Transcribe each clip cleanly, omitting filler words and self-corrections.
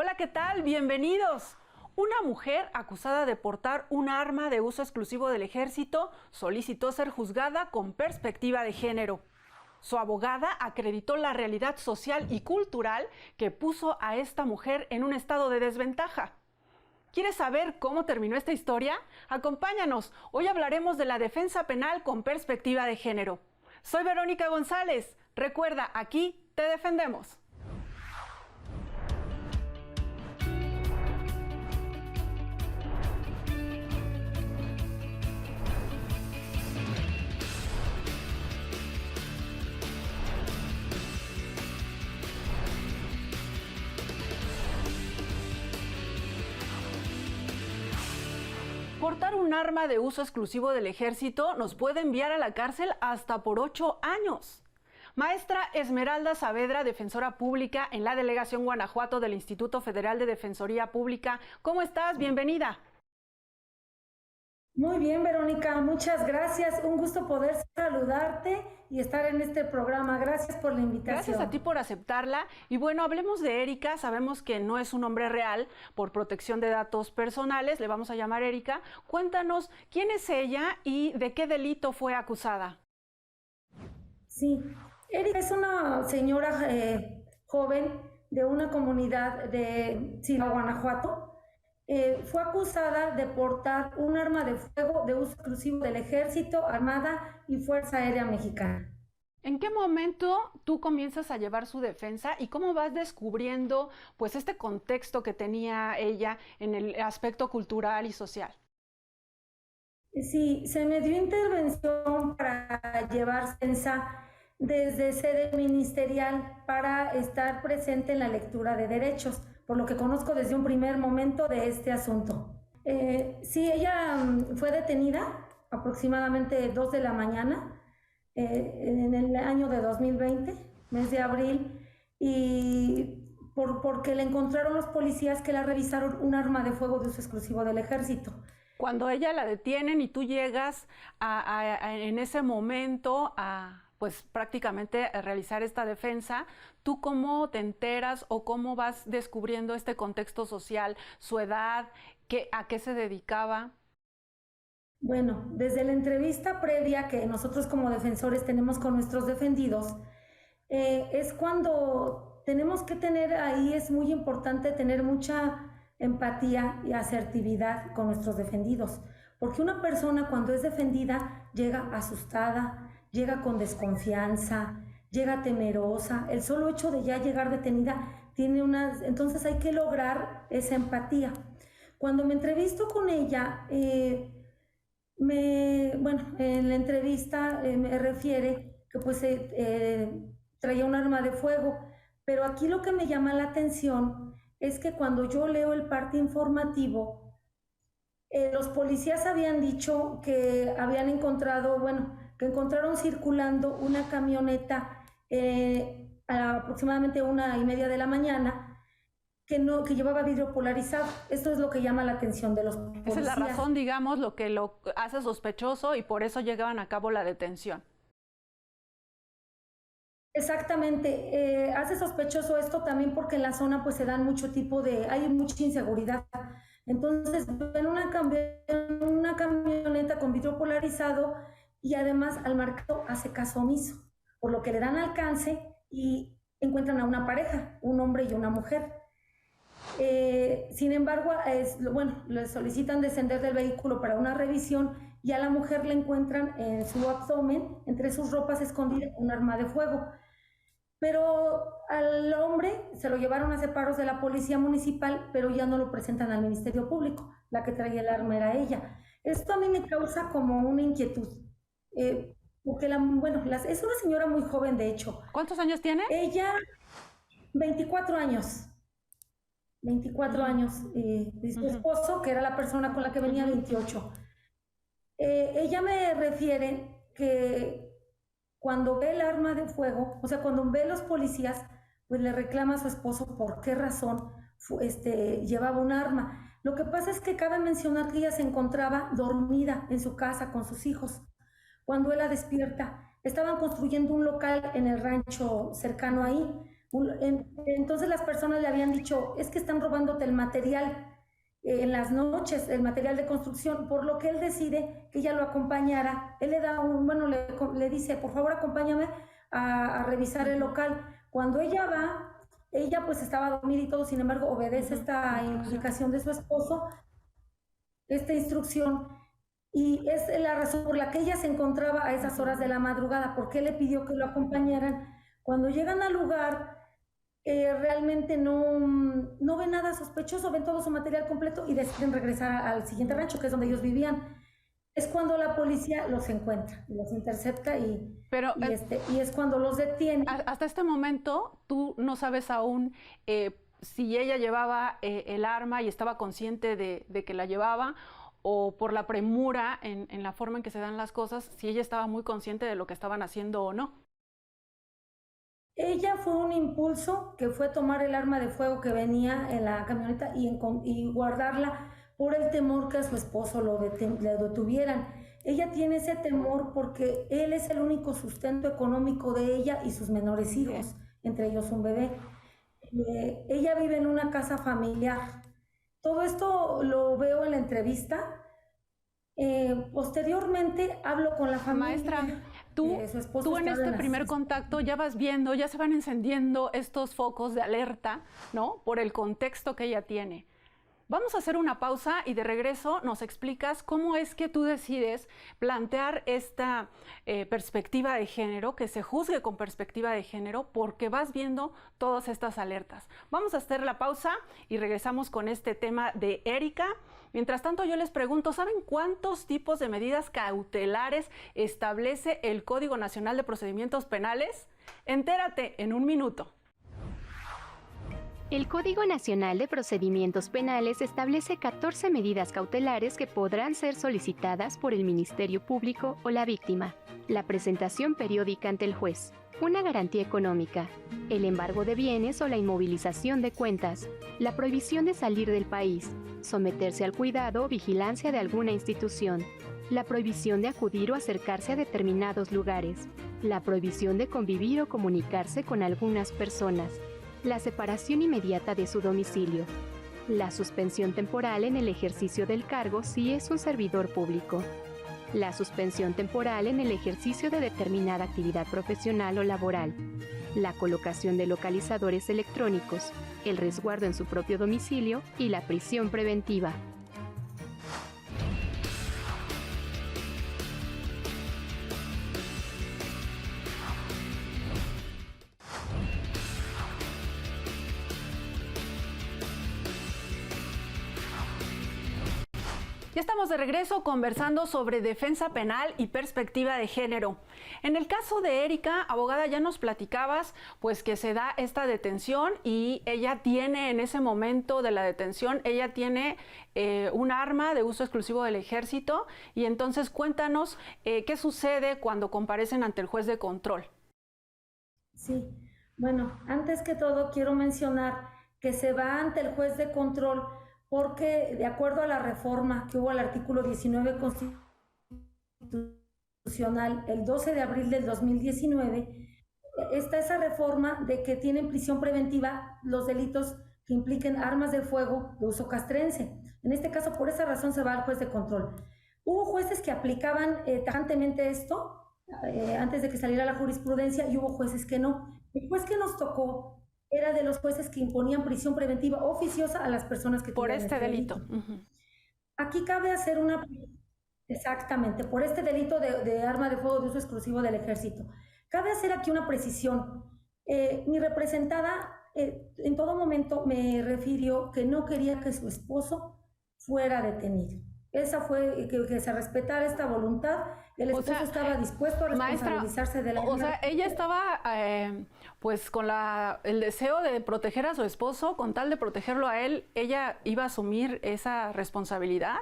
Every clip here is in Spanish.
Hola, ¿qué tal? Bienvenidos. Una mujer acusada de portar un arma de uso exclusivo del ejército solicitó ser juzgada con perspectiva de género. Su abogada acreditó la realidad social y cultural que puso a esta mujer en un estado de desventaja. ¿Quieres saber cómo terminó esta historia? Acompáñanos. Hoy hablaremos de la defensa penal con perspectiva de género. Soy Verónica González. Recuerda, aquí te defendemos. Portar un arma de uso exclusivo del ejército nos puede enviar a la cárcel hasta por 8 años. Maestra Esmeralda Saavedra, defensora pública en la Delegación Guanajuato del Instituto Federal de Defensoría Pública. ¿Cómo estás? Bienvenida. Muy bien, Verónica, muchas gracias. Un gusto poder saludarte y estar en este programa. Gracias por la invitación. Gracias a ti por aceptarla. Y bueno, hablemos de Erika. Sabemos que no es un nombre real por protección de datos personales. Le vamos a llamar Erika. Cuéntanos quién es ella y de qué delito fue acusada. Sí, Erika es una señora joven de una comunidad de Silao, Guanajuato. Fue acusada de portar un arma de fuego de uso exclusivo del Ejército, Armada y Fuerza Aérea Mexicana. ¿En qué momento tú comienzas a llevar su defensa y cómo vas descubriendo pues este contexto que tenía ella en el aspecto cultural y social? Sí, se me dio intervención para llevar defensa desde sede ministerial para estar presente en la lectura de derechos, por lo que conozco desde un primer momento de este asunto. Sí, ella fue detenida aproximadamente 2 de la mañana en el año de 2020, mes de abril, y porque le encontraron los policías que la revisaron un arma de fuego de uso exclusivo del ejército. Cuando ella la detienen y tú llegas en ese momento a pues prácticamente a realizar esta defensa, ¿tú cómo te enteras o cómo vas descubriendo este contexto social, su edad, a qué se dedicaba? Bueno, desde la entrevista previa que nosotros como defensores tenemos con nuestros defendidos, es cuando tenemos que tener ahí, es muy importante tener mucha empatía y asertividad con nuestros defendidos, porque una persona cuando es defendida llega asustada, llega con desconfianza, llega temerosa. El solo hecho de ya llegar detenida tiene entonces hay que lograr esa empatía. Cuando me entrevisto con ella, en la entrevista me refiere que pues traía un arma de fuego, pero aquí lo que me llama la atención es que cuando yo leo el parte informativo, los policías habían dicho que habían encontrado, que encontraron circulando una camioneta a aproximadamente 1:30 de la mañana que llevaba vidrio polarizado. Esto es lo que llama la atención de los policías. Esa es la razón, digamos, lo que lo hace sospechoso y por eso llegaban a cabo la detención. Exactamente, hace sospechoso esto también porque en la zona pues se dan hay mucha inseguridad. Entonces ven una camioneta con vidrio polarizado y además al marcado hace caso omiso, por lo que le dan alcance y encuentran a una pareja, un hombre y una mujer. Sin embargo, le solicitan descender del vehículo para una revisión y a la mujer le encuentran en su abdomen, entre sus ropas escondida, un arma de fuego. Pero al hombre se lo llevaron a separos de la policía municipal, pero ya no lo presentan al Ministerio Público. La que traía el arma era ella. Esto a mí me causa como una inquietud, porque es una señora muy joven, de hecho. ¿Cuántos años tiene? Ella, 24 años. 24 años. Y su esposo, que era la persona con la que venía, 28. Ella me refiere que cuando ve el arma de fuego, o sea, cuando ve los policías, pues le reclama a su esposo por qué razón llevaba un arma. Lo que pasa es que cabe mencionar que ella se encontraba dormida en su casa con sus hijos. Cuando él la despierta, estaban construyendo un local en el rancho cercano ahí, Entonces las personas le habían dicho, es que están robándote el material en las noches, el material de construcción, por lo que él decide que ella lo acompañara. Él le da le dice, por favor acompáñame a revisar el local. Cuando ella va, ella pues estaba dormida y todo, sin embargo obedece esta indicación de su esposo, esta instrucción, y es la razón por la que ella se encontraba a esas horas de la madrugada, porque él le pidió que lo acompañaran. Cuando llegan al lugar, realmente no ven nada sospechoso, ven todo su material completo y deciden regresar al siguiente rancho, que es donde ellos vivían. Es cuando la policía los encuentra, los intercepta y es cuando los detiene. Hasta este momento tú no sabes aún si ella llevaba el arma y estaba consciente de que la llevaba, o por la premura en la forma en que se dan las cosas, si ella estaba muy consciente de lo que estaban haciendo o no. Ella fue un impulso que fue tomar el arma de fuego que venía en la camioneta y guardarla por el temor que a su esposo le detuvieran. Ella tiene ese temor porque él es el único sustento económico de ella y sus menores hijos, entre ellos un bebé. Ella vive en una casa familiar. Todo esto lo veo en la entrevista. Posteriormente hablo con la familia. Maestra, tú en este primer contacto ya vas viendo, ya se van encendiendo estos focos de alerta, ¿no? Por el contexto que ella tiene. Vamos a hacer una pausa y de regreso nos explicas cómo es que tú decides plantear esta perspectiva de género, que se juzgue con perspectiva de género, porque vas viendo todas estas alertas. Vamos a hacer la pausa y regresamos con este tema de Erika. Mientras tanto, yo les pregunto, ¿saben cuántos tipos de medidas cautelares establece el Código Nacional de Procedimientos Penales? Entérate en un minuto. El Código Nacional de Procedimientos Penales establece 14 medidas cautelares que podrán ser solicitadas por el Ministerio Público o la víctima: la presentación periódica ante el juez, una garantía económica, el embargo de bienes o la inmovilización de cuentas, la prohibición de salir del país, someterse al cuidado o vigilancia de alguna institución, la prohibición de acudir o acercarse a determinados lugares, la prohibición de convivir o comunicarse con algunas personas, la separación inmediata de su domicilio, la suspensión temporal en el ejercicio del cargo si es un servidor público, la suspensión temporal en el ejercicio de determinada actividad profesional o laboral, la colocación de localizadores electrónicos, el resguardo en su propio domicilio y la prisión preventiva. Ya estamos de regreso conversando sobre defensa penal y perspectiva de género. En el caso de Erika, abogada, ya nos platicabas pues que se da esta detención y ella tiene en ese momento de la detención, ella tiene un arma de uso exclusivo del ejército, y entonces cuéntanos qué sucede cuando comparecen ante el juez de control. Sí, bueno, antes que todo quiero mencionar que se va ante el juez de control porque de acuerdo a la reforma que hubo al artículo 19 constitucional el 12 de abril del 2019, está esa reforma de que tienen prisión preventiva los delitos que impliquen armas de fuego de uso castrense. En este caso, por esa razón se va al juez de control. Hubo jueces que aplicaban tajantemente esto antes de que saliera la jurisprudencia, y hubo jueces que no. El juez que nos tocó era de los jueces que imponían prisión preventiva oficiosa a las personas que por este delito. Aquí cabe hacer una... Exactamente, por este delito de arma de fuego de uso exclusivo del ejército. Cabe hacer aquí una precisión. Mi representada en todo momento me refirió que no quería que su esposo fuera detenido. Esa fue, que se respetara esta voluntad. El esposo estaba dispuesto a responsabilizarse de la... O sea, ella estaba pues con el deseo de proteger a su esposo, con tal de protegerlo a él, ella iba a asumir esa responsabilidad.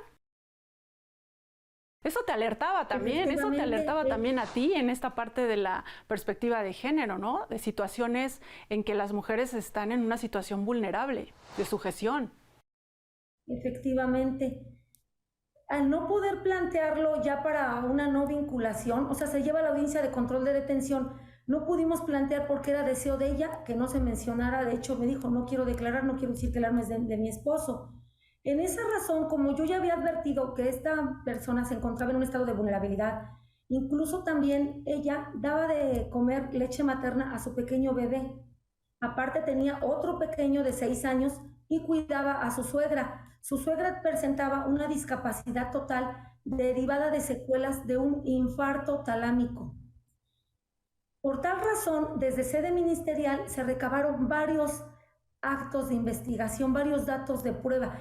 Eso te alertaba también, eso te alertaba también a ti en esta parte de la perspectiva de género, ¿no? De situaciones en que las mujeres están en una situación vulnerable, de sujeción. Efectivamente. Al no poder plantearlo ya para una no vinculación, o sea, se lleva a la audiencia de control de detención, No pudimos plantear porque era deseo de ella que no se mencionara. De hecho, me dijo, no quiero declarar, no quiero decir que el arma es de mi esposo. En esa razón, como yo ya había advertido que esta persona se encontraba en un estado de vulnerabilidad, incluso también ella daba de comer leche materna a su pequeño bebé. Aparte tenía otro pequeño de 6 años y cuidaba a su suegra. Su suegra presentaba una discapacidad total derivada de secuelas de un infarto talámico. Por tal razón, desde sede ministerial se recabaron varios actos de investigación, varios datos de prueba,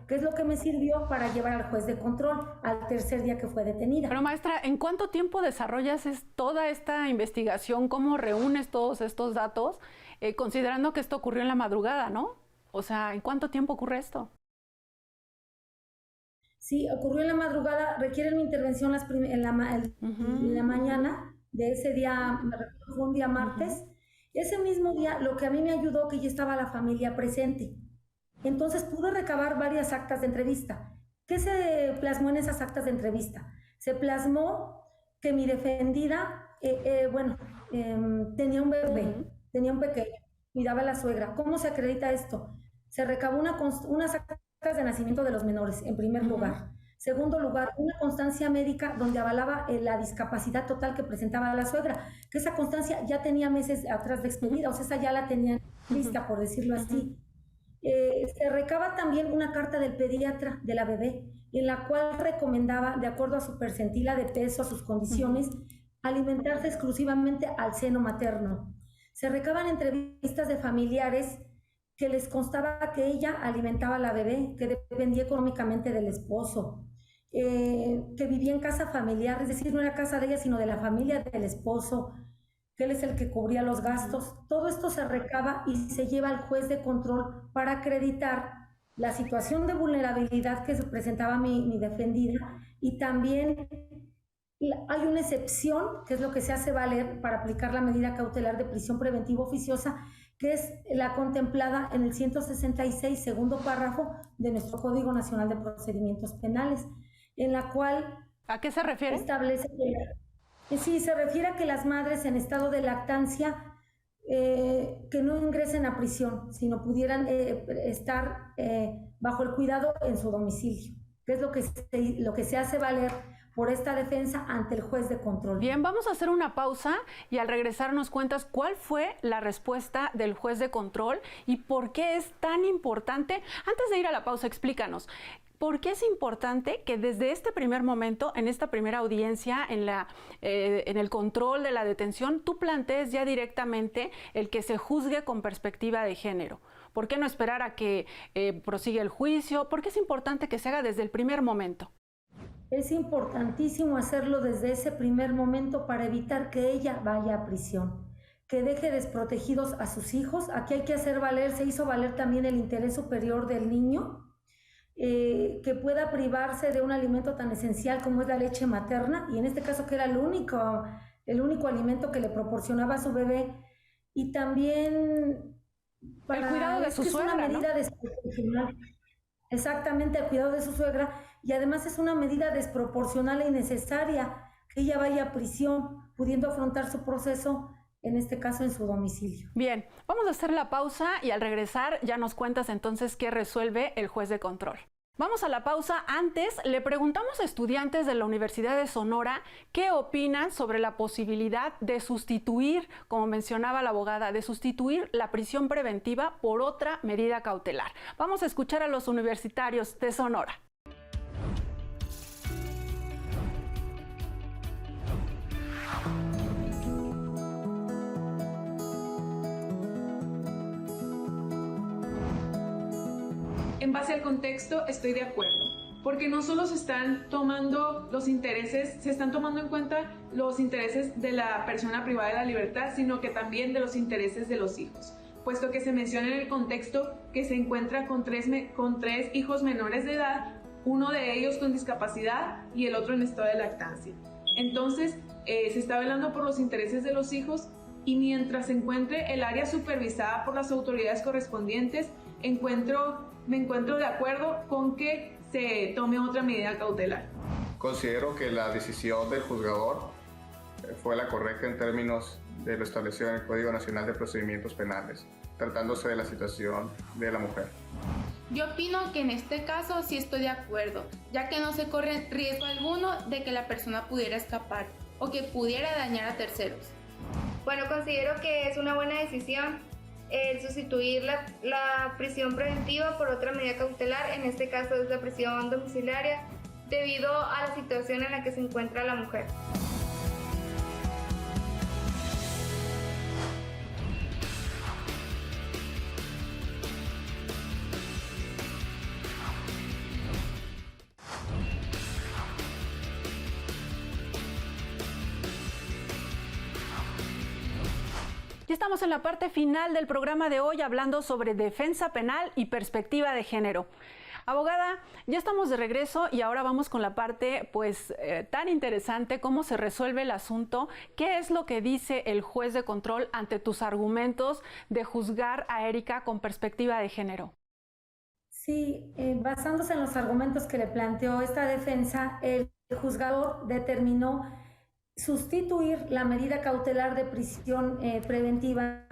que es lo que me sirvió para llevar al juez de control al tercer día que fue detenida. Pero maestra, ¿en cuánto tiempo desarrollas toda esta investigación? ¿Cómo reúnes todos estos datos? Considerando que esto ocurrió en la madrugada, ¿no? O sea, ¿en cuánto tiempo ocurre esto? Sí, ocurrió en la madrugada, requieren mi intervención en la mañana de ese día, me recuerdo, fue un día martes. Ese mismo día, lo que a mí me ayudó, que ya estaba la familia presente. Entonces pude recabar varias actas de entrevista. ¿Qué se plasmó en esas actas de entrevista? Se plasmó que mi defendida, tenía un bebé, tenía un pequeño, cuidaba a la suegra. ¿Cómo se acredita esto? Se recabó unas actas de nacimiento de los menores, en primer lugar. Segundo lugar, una constancia médica donde avalaba la discapacidad total que presentaba la suegra, que esa constancia ya tenía meses atrás de expedida, o sea, esa ya la tenían lista, por decirlo así. Se recaba también una carta del pediatra de la bebé, en la cual recomendaba, de acuerdo a su percentila de peso, a sus condiciones, alimentarse exclusivamente al seno materno. Se recaban entrevistas de familiares que les constaba que ella alimentaba a la bebé, que dependía económicamente del esposo, que vivía en casa familiar, es decir, no era casa de ella, sino de la familia del esposo, que él es el que cubría los gastos. Todo esto se recaba y se lleva al juez de control para acreditar la situación de vulnerabilidad que se presentaba mi defendida, y también hay una excepción, que es lo que se hace valer para aplicar la medida cautelar de prisión preventiva oficiosa, que es la contemplada en el 166, segundo párrafo de nuestro Código Nacional de Procedimientos Penales, en la cual... ¿A qué se refiere? Establece que sí, se refiere a que las madres en estado de lactancia que no ingresen a prisión, sino pudieran estar bajo el cuidado en su domicilio, que es lo que se hace valer por esta defensa ante el juez de control. Bien, vamos a hacer una pausa y al regresar nos cuentas cuál fue la respuesta del juez de control y por qué es tan importante. Antes de ir a la pausa, explícanos, ¿por qué es importante que desde este primer momento, en esta primera audiencia, en el control de la detención, tú plantees ya directamente el que se juzgue con perspectiva de género? ¿Por qué no esperar a que prosiga el juicio? ¿Por qué es importante que se haga desde el primer momento? Es importantísimo hacerlo desde ese primer momento para evitar que ella vaya a prisión, que deje desprotegidos a sus hijos. Aquí hay que hacer valer, se hizo valer también el interés superior del niño, que pueda privarse de un alimento tan esencial como es la leche materna, y en este caso que era el único alimento que le proporcionaba a su bebé, y también para el cuidado de su suegra, una medida, ¿no? Desproporcional. Exactamente, el cuidado de su suegra, y además es una medida desproporcional e innecesaria que ella vaya a prisión, pudiendo afrontar su proceso, en este caso en su domicilio. Bien, vamos a hacer la pausa y al regresar ya nos cuentas entonces qué resuelve el juez de control. Vamos a la pausa. Antes, le preguntamos a estudiantes de la Universidad de Sonora qué opinan sobre la posibilidad de sustituir, como mencionaba la abogada, de sustituir la prisión preventiva por otra medida cautelar. Vamos a escuchar a los universitarios de Sonora. En base al contexto, estoy de acuerdo, porque no solo se están tomando en cuenta los intereses de la persona privada de la libertad, sino que también de los intereses de los hijos, puesto que se menciona en el contexto que se encuentra con tres hijos menores de edad, uno de ellos con discapacidad y el otro en estado de lactancia. Entonces, se está velando por los intereses de los hijos, y mientras se encuentre el área supervisada por las autoridades correspondientes, me encuentro de acuerdo con que se tome otra medida cautelar. Considero que la decisión del juzgador fue la correcta en términos de lo establecido en el Código Nacional de Procedimientos Penales, tratándose de la situación de la mujer. Yo opino que en este caso sí estoy de acuerdo, ya que no se corre riesgo alguno de que la persona pudiera escapar o que pudiera dañar a terceros. Bueno, considero que es una buena decisión el sustituir la prisión preventiva por otra medida cautelar, en este caso es la prisión domiciliaria, debido a la situación en la que se encuentra la mujer. Ya estamos en la parte final del programa de hoy hablando sobre defensa penal y perspectiva de género. Abogada, ya estamos de regreso y ahora vamos con la parte tan interesante, cómo se resuelve el asunto, qué es lo que dice el juez de control ante tus argumentos de juzgar a Erika con perspectiva de género. Sí, basándose en los argumentos que le planteó esta defensa, el juzgador determinó sustituir la medida cautelar de prisión preventiva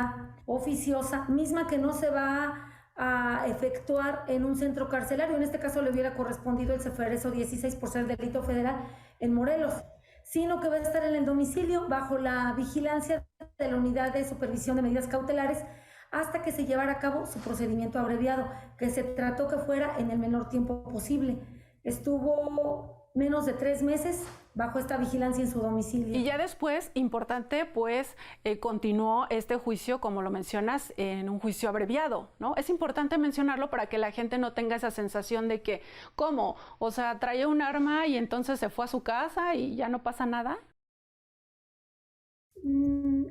oficiosa, misma que no se va a efectuar en un centro carcelario. En este caso le hubiera correspondido el Ceferezo 16 por ser delito federal en Morelos, sino que va a estar en el domicilio bajo la vigilancia de la Unidad de Supervisión de Medidas Cautelares hasta que se llevara a cabo su procedimiento abreviado, que se trató que fuera en el menor tiempo posible. Estuvo menos de 3 meses bajo esta vigilancia en su domicilio. Y ya después, importante, continuó este juicio, como lo mencionas, en un juicio abreviado, ¿no? Es importante mencionarlo para que la gente no tenga esa sensación de que, ¿cómo? O sea, traía un arma y entonces se fue a su casa y ya no pasa nada.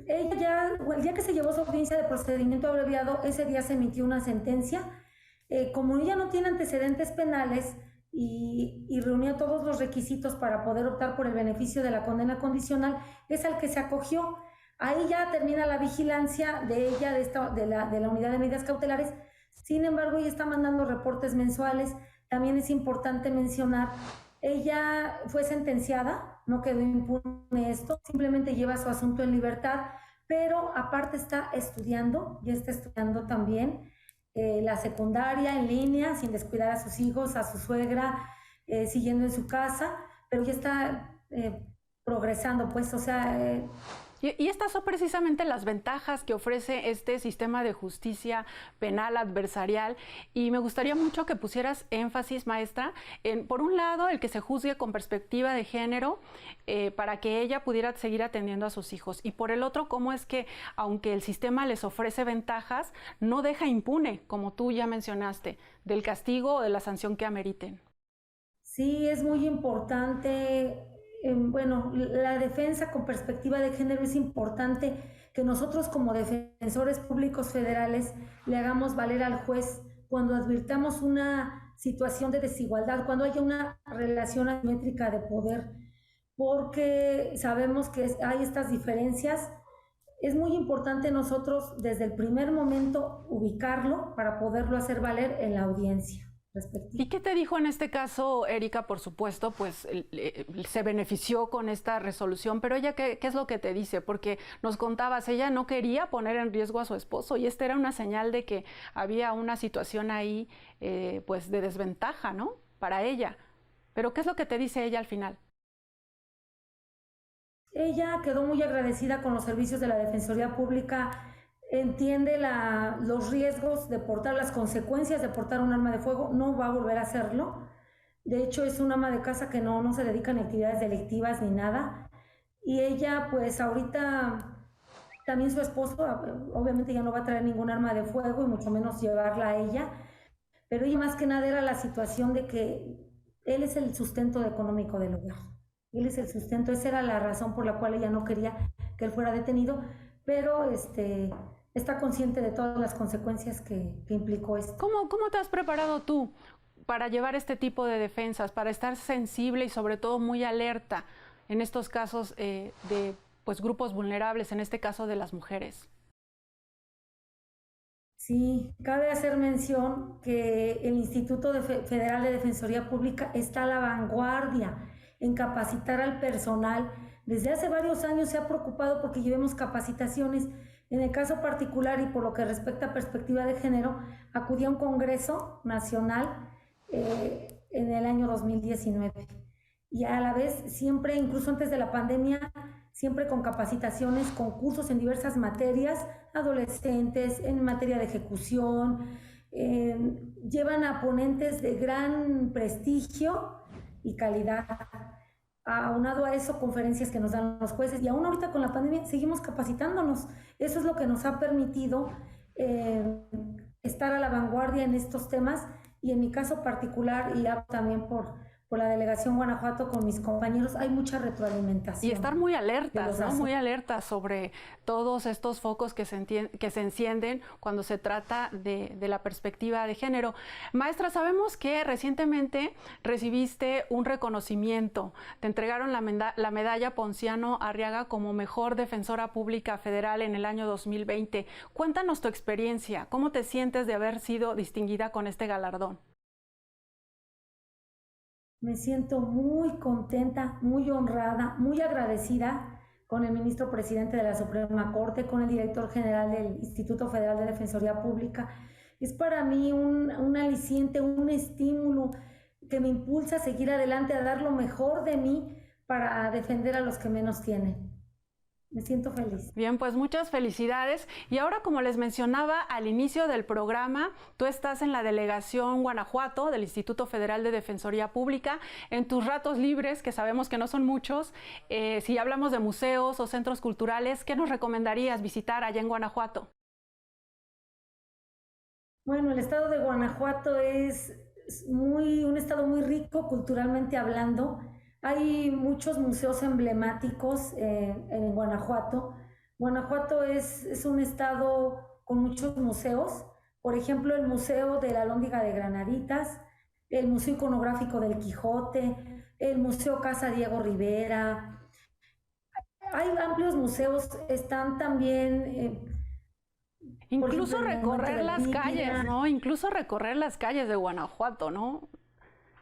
Ella el día que se llevó su audiencia de procedimiento abreviado, ese día se emitió una sentencia. Como ella no tiene antecedentes penales, y reunía todos los requisitos para poder optar por el beneficio de la condena condicional, es al que se acogió. Ahí ya termina la vigilancia de ella, de la Unidad de Medidas Cautelares. Sin embargo, ella está mandando reportes mensuales. También es importante mencionar, ella fue sentenciada, no quedó impune esto, simplemente lleva su asunto en libertad, pero aparte está estudiando, ya está estudiando también la secundaria en línea, sin descuidar a sus hijos, a su suegra, siguiendo en su casa, pero ya está progresando, pues, o sea... Y estas son precisamente las ventajas que ofrece este sistema de justicia penal adversarial, y me gustaría mucho que pusieras énfasis, maestra, en, por un lado, el que se juzgue con perspectiva de género para que ella pudiera seguir atendiendo a sus hijos, y por el otro, cómo es que, aunque el sistema les ofrece ventajas, no deja impune, como tú ya mencionaste, del castigo o de la sanción que ameriten. Sí, es muy importante. Bueno, la defensa con perspectiva de género, es importante que nosotros como defensores públicos federales le hagamos valer al juez cuando advirtamos una situación de desigualdad, cuando haya una relación asimétrica de poder, porque sabemos que hay estas diferencias. Es muy importante nosotros desde el primer momento ubicarlo para poderlo hacer valer en la audiencia. ¿Y qué te dijo en este caso, Erika? Por supuesto, pues se benefició con esta resolución, pero ella, ¿qué es lo que te dice? Porque nos contabas, ella no quería poner en riesgo a su esposo, y esta era una señal de que había una situación ahí, pues de desventaja, ¿no? Para ella. Pero ¿qué es lo que te dice ella al final? Ella quedó muy agradecida con los servicios de la Defensoría Pública, entiende los riesgos de portar, las consecuencias de portar un arma de fuego, no va a volver a hacerlo. De hecho, es una ama de casa que no se dedica a actividades delictivas ni nada. Y ella, pues ahorita, también su esposo, obviamente ya no va a traer ningún arma de fuego y mucho menos llevarla a ella. Pero ella más que nada era la situación de que él es el sustento económico del hogar. Él es el sustento, esa era la razón por la cual ella no quería que él fuera detenido, pero está consciente de todas las consecuencias que implicó esto. ¿Cómo te has preparado tú para llevar este tipo de defensas, para estar sensible y sobre todo muy alerta en estos casos de grupos vulnerables, en este caso de las mujeres? Sí, cabe hacer mención que el Instituto Federal de Defensoría Pública está a la vanguardia en capacitar al personal. Desde hace varios años se ha preocupado porque llevemos capacitaciones. En el caso particular y por lo que respecta a perspectiva de género, acudí a un congreso nacional en el año 2019. Y a la vez siempre, incluso antes de la pandemia, siempre con capacitaciones, con cursos en diversas materias, adolescentes, en materia de ejecución, llevan a ponentes de gran prestigio y calidad. Aunado a eso, conferencias que nos dan los jueces, y aún ahorita con la pandemia seguimos capacitándonos. Eso es lo que nos ha permitido estar a la vanguardia en estos temas, y en mi caso particular, y también por la Delegación Guanajuato con mis compañeros, hay mucha retroalimentación. Y estar muy alertas, ¿no? Muy alertas sobre todos estos focos que se encienden cuando se trata de la perspectiva de género. Maestra, sabemos que recientemente recibiste un reconocimiento. Te entregaron la medalla Ponciano Arriaga como mejor defensora pública federal en el año 2020. Cuéntanos tu experiencia. ¿Cómo te sientes de haber sido distinguida con este galardón? Me siento muy contenta, muy honrada, muy agradecida con el ministro presidente de la Suprema Corte, con el director general del Instituto Federal de Defensoría Pública. Es para mí un aliciente, un estímulo que me impulsa a seguir adelante, a dar lo mejor de mí para defender a los que menos tienen. Me siento feliz. Bien, pues muchas felicidades. Y ahora, como les mencionaba al inicio del programa, tú estás en la Delegación Guanajuato del Instituto Federal de Defensoría Pública. En tus ratos libres, que sabemos que no son muchos, si hablamos de museos o centros culturales, ¿qué nos recomendarías visitar allá en Guanajuato? Bueno, el estado de Guanajuato es un estado muy rico culturalmente hablando. Hay muchos museos emblemáticos en Guanajuato. Guanajuato es un estado con muchos museos. Por ejemplo, el Museo de la Alhóndiga de Granaditas, el Museo Iconográfico del Quijote, el Museo Casa Diego Rivera. Hay amplios museos, están también... Incluso recorrer las calles, ¿no? Incluso recorrer las calles de Guanajuato, ¿no?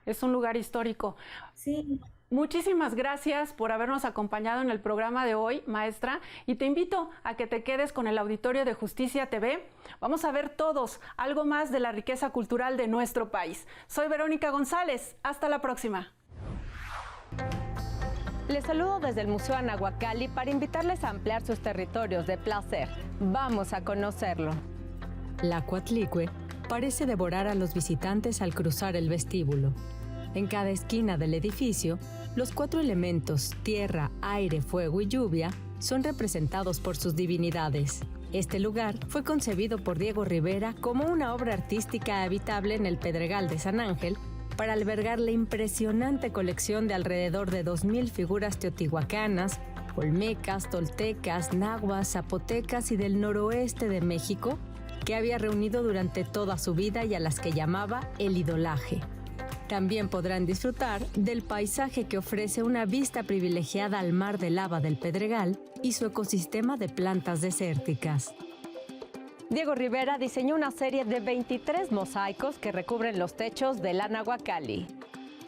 Es un lugar histórico. Sí. Muchísimas gracias por habernos acompañado en el programa de hoy, maestra, y te invito a que te quedes con el auditorio de Justicia TV. Vamos a ver todos algo más de la riqueza cultural de nuestro país. Soy Verónica González. Hasta la próxima. Les saludo desde el Museo Anahuacalli para invitarles a ampliar sus territorios de placer. Vamos a conocerlo. La Coatlicue parece devorar a los visitantes al cruzar el vestíbulo. En cada esquina del edificio, los 4 elementos, tierra, aire, fuego y lluvia, son representados por sus divinidades. Este lugar fue concebido por Diego Rivera como una obra artística habitable en el Pedregal de San Ángel para albergar la impresionante colección de alrededor de 2,000 figuras teotihuacanas, olmecas, toltecas, nahuas, zapotecas y del noroeste de México, que había reunido durante toda su vida y a las que llamaba el idolaje. También podrán disfrutar del paisaje que ofrece una vista privilegiada al mar de lava del Pedregal y su ecosistema de plantas desérticas. Diego Rivera diseñó una serie de 23 mosaicos que recubren los techos del Anahuacalli.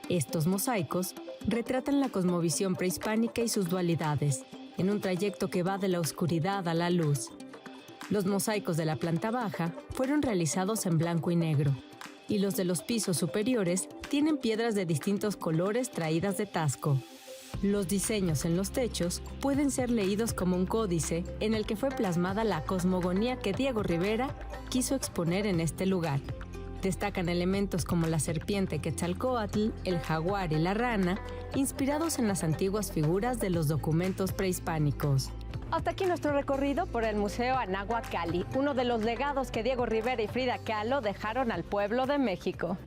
Estos mosaicos retratan la cosmovisión prehispánica y sus dualidades, en un trayecto que va de la oscuridad a la luz. Los mosaicos de la planta baja fueron realizados en blanco y negro, y los de los pisos superiores tienen piedras de distintos colores traídas de Tasco. Los diseños en los techos pueden ser leídos como un códice en el que fue plasmada la cosmogonía que Diego Rivera quiso exponer en este lugar. Destacan elementos como la serpiente Quetzalcóatl, el jaguar y la rana, inspirados en las antiguas figuras de los documentos prehispánicos. Hasta aquí nuestro recorrido por el Museo Anahuacalli, uno de los legados que Diego Rivera y Frida Kahlo dejaron al pueblo de México.